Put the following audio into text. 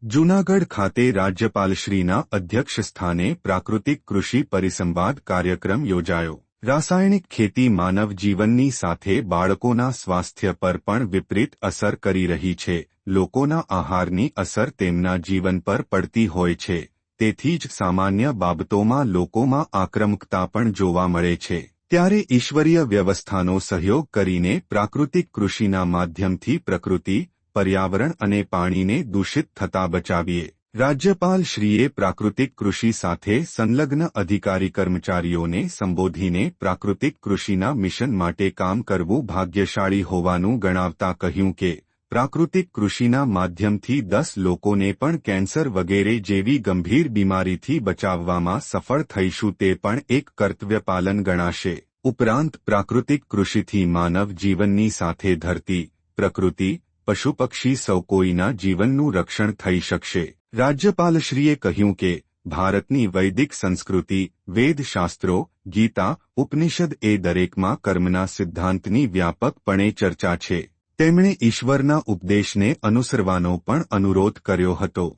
જૂનાગઢ ખાતે રાજ્યપાલશ્રીના અધ્યક્ષસ્થાને પ્રાકૃતિક કૃષિ પરિસંવાદ કાર્યક્રમ યોજાયો। રાસાયણિક ખેતી માનવ જીવનની સાથે બાળકોના સ્વાસ્થ્ય પર પણ વિપરીત અસર કરી રહી છે। લોકોના આહારની અસર તેમના જીવન પર પડતી હોય છે, તેથી જ સામાન્ય બાબતોમાં લોકોમાં આક્રમકતા પણ જોવા મળે છે। ત્યારે ઈશ્વરીય વ્યવસ્થાનો સહયોગ કરીને પ્રાકૃતિક કૃષિના માધ્યમથી પ્રકૃતિ, પર્યાવરણ અને પાણીને દૂષિત થતા બચાવીએ। રાજ્યપાલશ્રીએ પ્રાકૃતિક કૃષિ સાથે સંલગ્ન અધિકારી કર્મચારીઓને સંબોધીને પ્રાકૃતિક કૃષિના મિશન માટે કામ કરવું ભાગ્યશાળી હોવાનું ગણાવતા કહ્યું કે પ્રાકૃતિક કૃષિના માધ્યમથી 10 લોકોને પણ કેન્સર વગેરે જેવી ગંભીર બીમારીથી બચાવવામાં સફળ થઈશું તે પણ એક કર્તવ્યપાલન ગણાશે। ઉપરાંત પ્રાકૃતિક કૃષિથી માનવ જીવનની સાથે ધરતી, પ્રકૃતિ, પશુપક્ષી સૌ કોઈના જીવનનું રક્ષણ થઈ શકશે। રાજ્યપાલશ્રીએ કહ્યું કે ભારતની વૈદિક સંસ્કૃતિ, વેદશાસ્ત્રો, ગીતા, ઉપનિષદ એ દરેકમાં કર્મના સિદ્ધાંતની વ્યાપકપણે ચર્ચા છે। તેમણે ઈશ્વરના ઉપદેશને અનુસરવાનો પણ અનુરોધ કર્યો હતો।